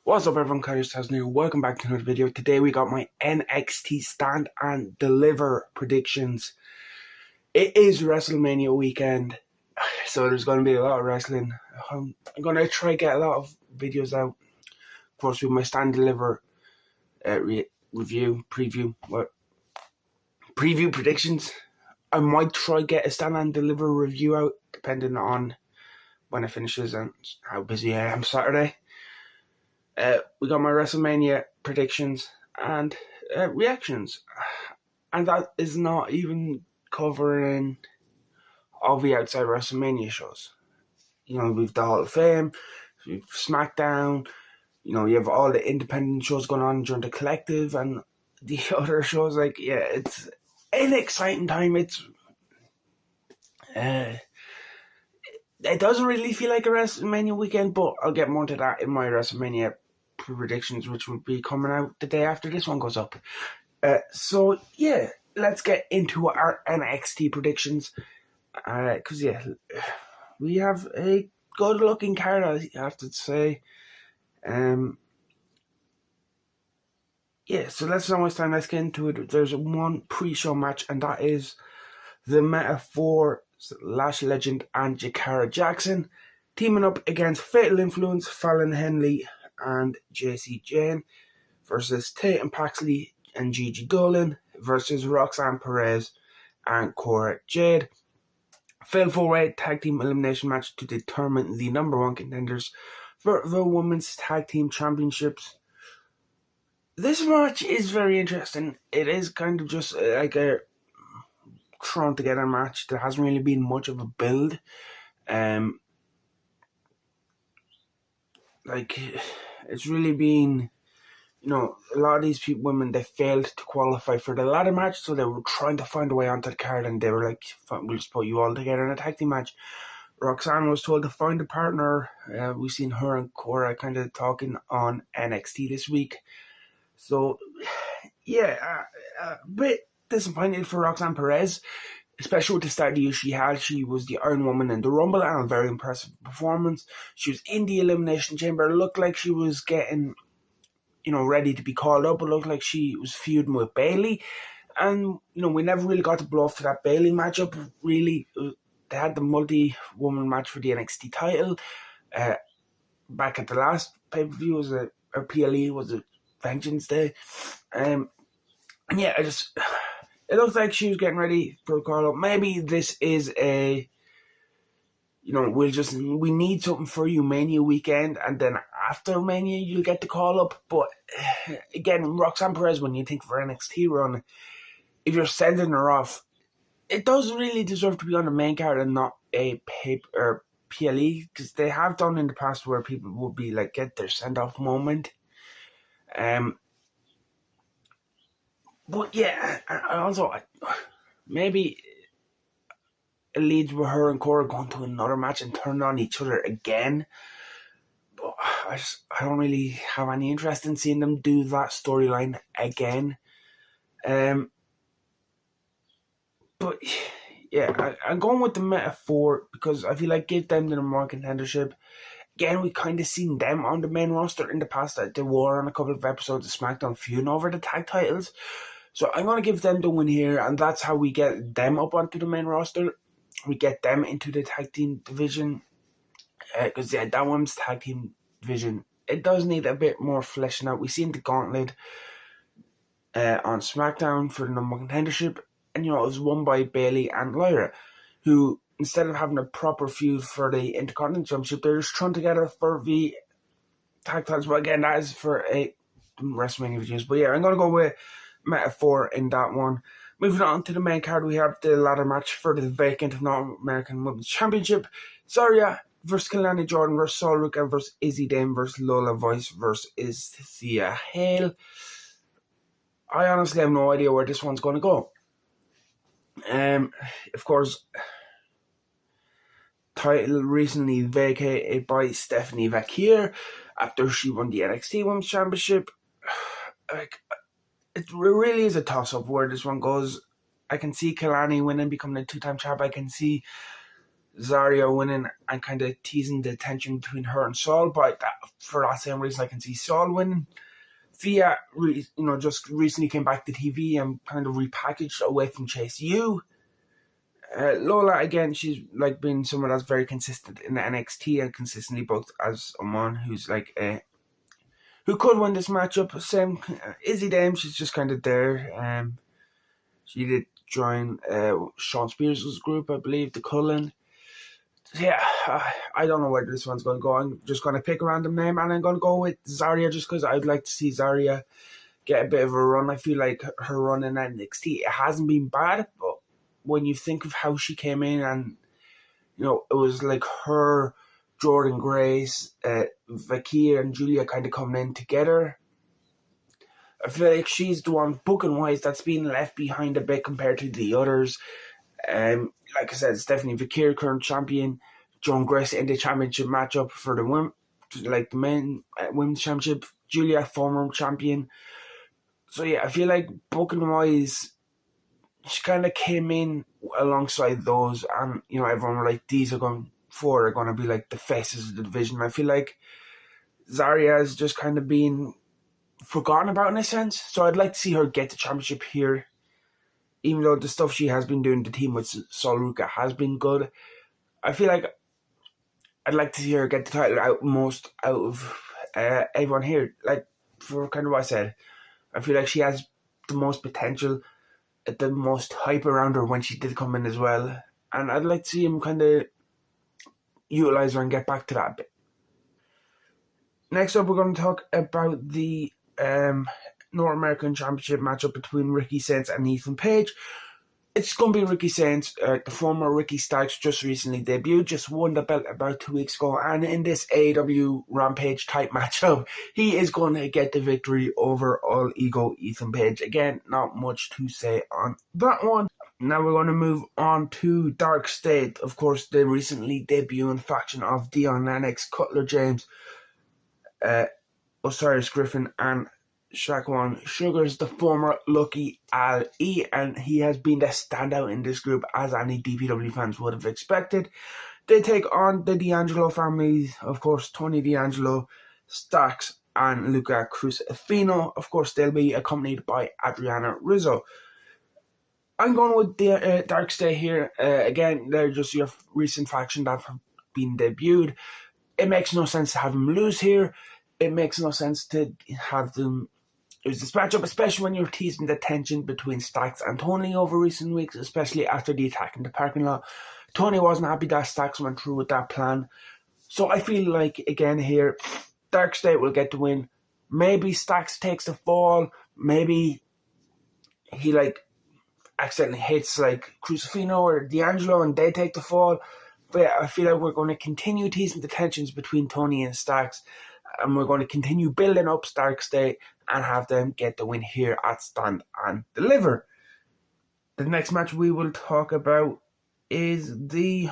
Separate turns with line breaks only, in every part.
What's up everyone, Carlos here. Welcome back to another video. Today we got my NXT Stand and Deliver predictions. It is WrestleMania weekend, so there's going to be a lot of wrestling. I'm going to try to get a lot of videos out. Of course, with my Stand and Deliver preview predictions. I might try to get a Stand and Deliver review out, depending on when it finishes and how busy I am Saturday. We got my WrestleMania predictions and reactions, and that is not even covering all the outside WrestleMania shows. You know, we've the Hall of Fame, we've SmackDown. You know, you have all the independent shows going on during the Collective and the other shows. Like, yeah, it's an exciting time. It doesn't really feel like a WrestleMania weekend, but I'll get more to that in my WrestleMania predictions, which will be coming out the day after this one goes up. So yeah, let's get into our NXT predictions. Because we have a good looking card, I have to say. So let's not waste time. Let's get into it. There's one pre-show match, and that is the Metaphor, Lash Legend, and Jakara Jackson teaming up against Fatal Influence, Fallon Henley, and JC Jane versus Tatum Paxley and Gigi Dolan versus Roxanne Perez and Cora Jade. Fatal 4-way tag team elimination match to determine the number one contenders for the Women's Tag Team Championships. This match is very interesting. It is kind of just like a thrown together match. There hasn't really been much of a build. It's really been, you know, a lot of these women, they failed to qualify for the ladder match, so they were trying to find a way onto the card, and they were like, we'll just put you all together in a tag team match. Roxanne was told to find a partner. We've seen her and Cora kind of talking on NXT this week. So, yeah, a bit disappointed for Roxanne Perez, especially with the start of the year she had. She was the Iron Woman in the Rumble, and a very impressive performance. She was in the Elimination Chamber. It looked like she was getting, you know, ready to be called up. It looked like she was feuding with Bayley. And, you know, we never really got to blow off to that Bayley matchup, really. They had the multi-woman match for the NXT title. Back at the last pay-per-view, or PLE, was it Vengeance Day? It looks like she was getting ready for a call up. Maybe this is a, you know, we need something for you Mania weekend, and then after Mania you'll get the call up. But again, Roxanne Perez, when you think for NXT run, if you're sending her off, it doesn't really deserve to be on the main card and not a paper or PLE, because they have done in the past where people would be like, get their send off moment. But yeah, maybe it leads with her and Cora going to another match and turning on each other again. But I don't really have any interest in seeing them do that storyline again. But yeah, I'm going with the Metaphor because I feel like give them the number one contendership. Again, we kind of seen them on the main roster in the past. That they were on a couple of episodes of SmackDown feuding over the tag titles. So I'm going to give them the win here, and that's how we get them up onto the main roster. We get them into the tag team division. Because that women's tag team division, it does need a bit more fleshing out. We've seen the gauntlet on SmackDown for the number one contendership, and you know, it was won by Bayley and Lyra, who, instead of having a proper feud for the Intercontinental Championship, they're just thrown together for the tag titles. But again, that is for a WrestleMania videos. But yeah, I'm going to go with Metaphor in that one. Moving on to the main card, we have the ladder match for the vacant North American Women's Championship. Zarya versus Kelani Jordan versus Sol Ruka versus Izzy Dame versus Lola Vice versus Thea Hale. I honestly have no idea where this one's going to go. Of course, title recently vacated by Stephanie Vaquer after she won the NXT Women's Championship. It really is a toss-up where this one goes. I can see Kelani winning, becoming a two-time champ. I can see Zarya winning and kind of teasing the tension between her and Saul, but for that same reason I can see Saul winning. Thea, just recently came back to TV and kind of repackaged away from Chase U. Lola, again, she's like been someone that's very consistent in the NXT and consistently booked as someone who's like who could win this matchup. Same Izzy Dame, she's just kind of there. She did join Sean Spears' group, I believe, the Cullen. Yeah, I don't know where this one's going to go. I'm just going to pick a random name and I'm going to go with Zarya just because I'd like to see Zarya get a bit of a run. I feel like her run in NXT, it hasn't been bad, but when you think of how she came in and, it was like her, Jordynne, Gracce, Vaquer and Giulia kind of coming in together. I feel like she's the one booking-wise that's been left behind a bit compared to the others. Like I said, it's definitely Vaquer, current champion, John Gracce in the championship matchup for the men women's championship, Giulia, former champion. So yeah, I feel like booking wise, she kind of came in alongside those, and everyone were like, these are going to be like the faces of the division. I feel like Zarya has just kind of been forgotten about in a sense. So I'd like to see her get the championship here. Even though the stuff she has been doing, the team with Sol Ruca has been good, I feel like I'd like to see her get the title out of everyone here. Like, for kind of what I said, I feel like she has the most potential, the most hype around her when she did come in as well. And I'd like to see him kind of utilise her and get back to that a bit. Next up, we're going to talk about the North American Championship matchup between Ricky Saints and Ethan Page. It's going to be Ricky Saints. The former Ricky Starks just recently debuted, just won the belt about 2 weeks ago, and in this AEW Rampage type matchup, he is going to get the victory over All Ego Ethan Page. Again, not much to say on that one. Now we're going to move on to Dark State. Of course, the recently debuting faction of Dion Lennox, Cutler James, Osiris Griffin, and Shaquan Sugars, the former Lucky Ali, and he has been the standout in this group, as any DPW fans would have expected. They take on the D'Angelo family, of course, Tony D'Angelo, Stax, and Luca Crucifino. Of course, they'll be accompanied by Adriana Rizzo. I'm going with the Dark State here. Again, they're just your recent faction that have been debuted. It makes no sense to have them lose here. It makes no sense to have them lose this matchup, especially when you're teasing the tension between Stax and Tony over recent weeks, especially after the attack in the parking lot. Tony wasn't happy that Stax went through with that plan. So I feel like, again here, Dark State will get the win. Maybe Stax takes the fall. Maybe he accidentally hits Crucifino or D'Angelo and they take the fall. But I feel like we're going to continue teasing the tensions between Tony and Stax, and we're going to continue building up Dark State and have them get the win here at Stand and Deliver. The next match we will talk about is the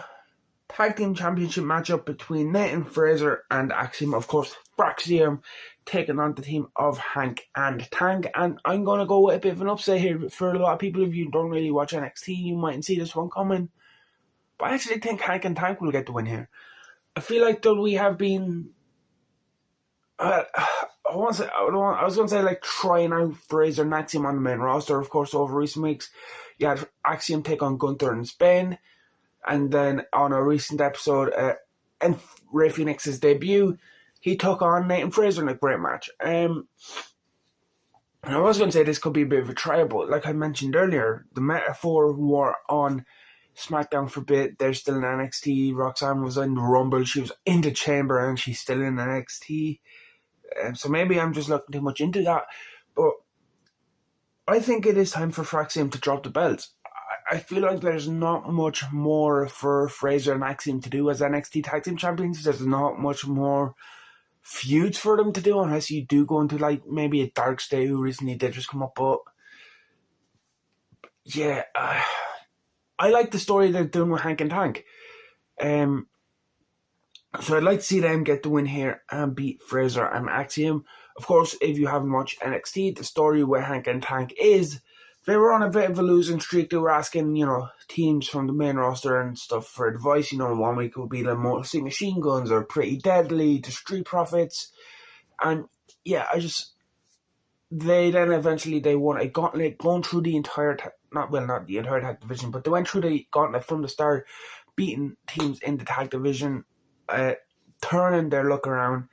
Tag Team Championship matchup between Nathan Frazer and Axiom. Of course, Fraxiom taking on the team of Hank and Tank. And I'm going to go with a bit of an upset here. For a lot of people, if you don't really watch NXT, you mightn't see this one coming. But I actually think Hank and Tank will get the win here. I feel like that we have been... I was going to say trying out Frazer and Axiom on the main roster. Of course, over recent weeks, you had Axiom take on Gunther and Spain. And then on a recent episode, and Rey Fenix's debut, he took on Nathan Frazer in a great match. And I was going to say this could be a bit of a trial, but like I mentioned earlier, the Metaphor were on SmackDown for a bit. They're still in NXT. Roxanne was in the Rumble. She was in the Chamber and she's still in NXT. So maybe I'm just looking too much into that. But I think it is time for Fraxiom to drop the belts. I feel like there's not much more for Frazer and Axiom to do as NXT Tag Team Champions. There's not much more feuds for them to do unless you do go into maybe a Dark State who recently did just come up. But yeah, I like the story they're doing with Hank and Tank. So I'd like to see them get the win here and beat Frazer and Axiom. Of course, if you haven't watched NXT, the story with Hank and Tank is they were on a bit of a losing streak. They were asking, teams from the main roster and stuff for advice. 1 week it would be the Motor City Machine Guns or Pretty Deadly, the Street Profits. And yeah, they then eventually they won a gauntlet going through the entire, not the entire tag division, but they went through the gauntlet from the start, beating teams in the tag division, turning their luck around,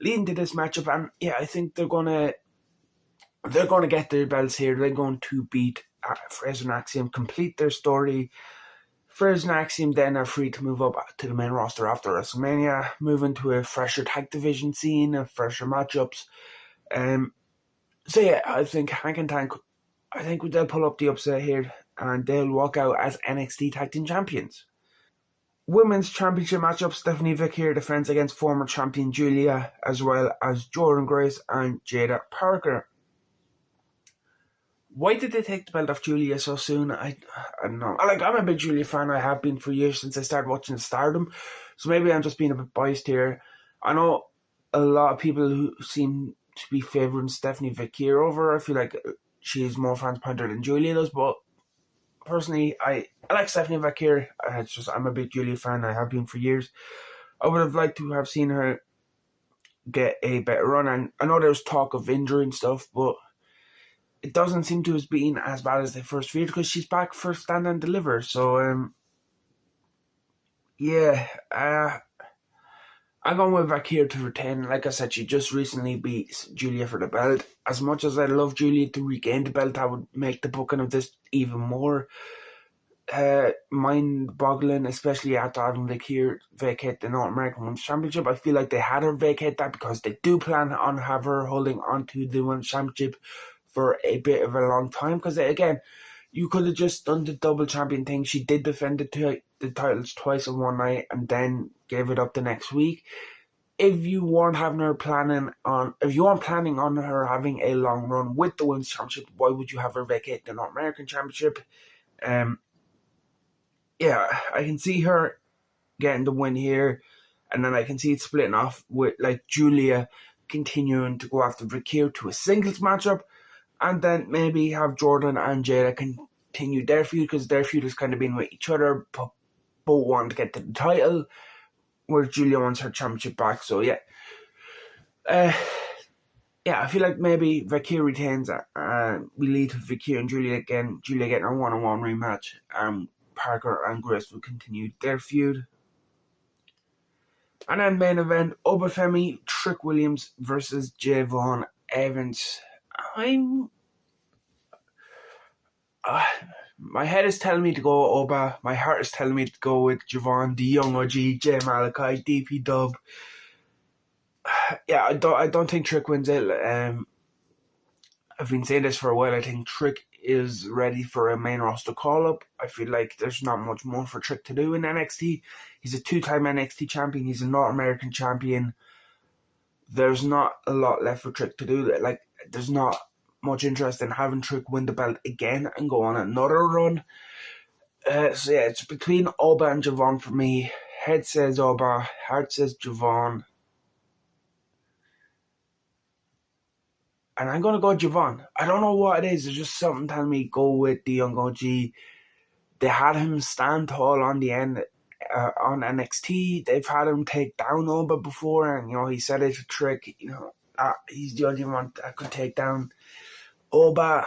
leading to this matchup. And yeah, I think they're gonna get their belts here. They're going to beat Fraser and Axiom, complete their story. Fraser and Axiom then are free to move up to the main roster after WrestleMania, move into a fresher tag division scene, fresher matchups. So yeah, I think Hank and Tank, I think they'll pull up the upset here and they'll walk out as NXT Tag Team Champions. Women's Championship matchup, Stephanie Vaquer defends against former champion Giulia, as well as Jordynne, Gracce and Jaida Parker. Why did they take the belt off Giulia so soon? I don't know. I'm a big Giulia fan. I have been for years since I started watching Stardom. So maybe I'm just being a bit biased here. I know a lot of people who seem to be favouring Stephanie Vaquer over. I feel like she has more fans pointed than Giulia does. But personally, I like Stephanie Vaquer. I'm a big Giulia fan. I have been for years. I would have liked to have seen her get a better run. And I know there's talk of injury and stuff, but it doesn't seem to have been as bad as they first feared because she's back for Stand and Deliver. So, I'm going with Vaquer to retain. Like I said, she just recently beat Giulia for the belt. As much as I love Giulia to regain the belt, that would make the booking of this even more mind-boggling, especially after having Vaquer vacate the North American Women's Championship. I feel like they had her vacate that because they do plan on have her holding onto the Women's Championship for a bit of a long time. Because again, you could have just done the double champion thing. She did defend the titles twice in one night and then gave it up the next week. If you weren't planning on her having a long run with the Women's Championship, why would you have her vacate the North American Championship? Yeah, I can see her getting the win here, and then I can see it splitting off with like Giulia continuing to go after Vaquer to a singles matchup, and then maybe have Jordynne and Jaida continue their feud because their feud has kind of been with each other, but both want to get to the title, where Giulia wants her championship back. So yeah, I feel like maybe Vaquer retains and we lead to Vaquer and Giulia again. Giulia getting a one-on-one rematch. Parker and Gracce will continue their feud. And then main event, Oba Femi, Trick Williams versus Javon Evans. My head is telling me to go Oba. My heart is telling me to go with Javon, the young OG, Jay Malachi, DP Dub. Yeah, I don't think Trick wins it. I've been saying this for a while. I think Trick is ready for a main roster call-up. I feel like there's not much more for Trick to do in NXT. He's a 2-time NXT champion. He's a North American champion. There's not a lot left for Trick to do. Like, there's not much interest in having Trick win the belt again and go on another run. So yeah, it's between Oba and Javon for me. Head says Oba, heart says Javon. And I'm going to go Javon. I don't know what it is. There's just something telling me go with the young OG. They had him stand tall on the end on NXT. They've had him take down Oba before. And, he said it's a trick. He's the only one that could take down Oba.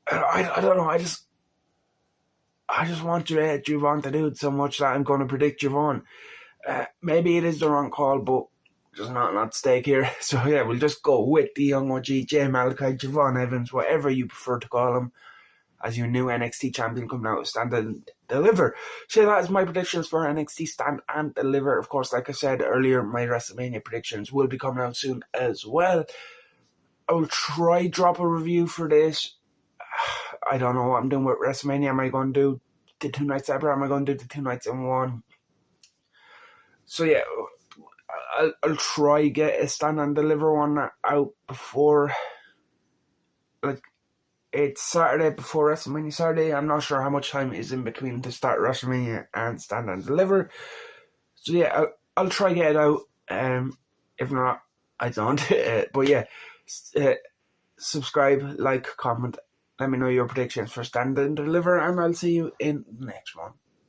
I don't know. I just want Javon to do it so much that I'm going to predict Javon. Maybe it is the wrong call, but there's not at stake here. So yeah, we'll just go with the young OG, Jay Malachi, Javon Evans, whatever you prefer to call him, as your new NXT champion coming out of Stand and Deliver. So that is my predictions for NXT Stand and Deliver. Of course, like I said earlier, my WrestleMania predictions will be coming out soon as well. I will try drop a review for this. I don't know what I'm doing with WrestleMania. Am I going to do the 2 nights separate? Am I going to do the 2 nights in one? So yeah, I'll try get a Stand and Deliver one out before, like, it's Saturday before WrestleMania Saturday. I'm not sure how much time is in between to start WrestleMania and Stand and Deliver. So yeah, I'll try get it out. If not, I don't. But yeah, subscribe, like, comment, Let me know your predictions for Stand and Deliver, and I'll see you in the next one.